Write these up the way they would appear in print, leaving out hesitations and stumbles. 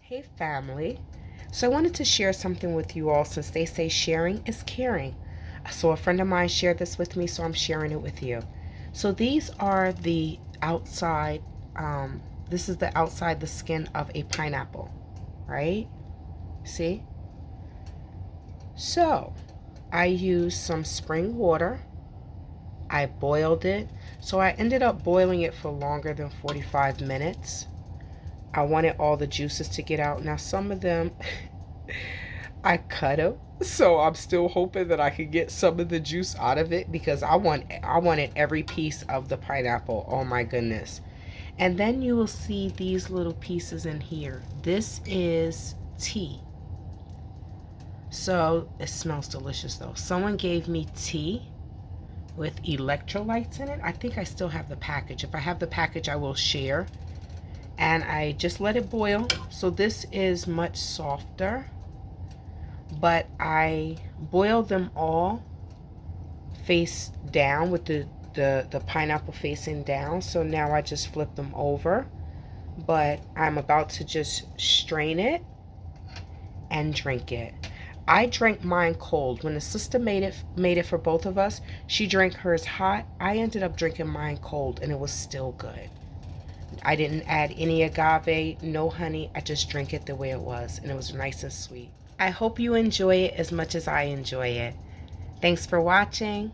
Hey family. So I wanted to share something with you all since they say sharing is caring. So a friend of mine shared this with me, so I'm sharing it with you. So these are the outside, this is the outside the skin of a pineapple, right? See? So I used some spring water. I boiled it. So I ended up boiling it for longer than 45 minutes. I wanted all the juices to get out. Now some of them I cut them, so I'm still hoping that I can get some of the juice out of it because I wanted every piece of the pineapple. Oh my goodness. And then you will see these little pieces in here. This is tea. So it smells delicious though. Someone gave me tea with electrolytes in it. I think I still have the package. If I have the package, I will share. And I just let it boil. So this is much softer, but I boiled them all face down with the pineapple facing down. So now I just flip them over, but I'm about to just strain it and drink it. I drank mine cold. When the sister made it for both of us, she drank hers hot. I ended up drinking mine cold and it was still good. I didn't add any agave, no honey. I just drank it the way it was and it was nice and sweet. I hope you enjoy it as much as I enjoy it. Thanks for watching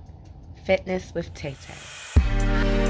Fitness with TayTay.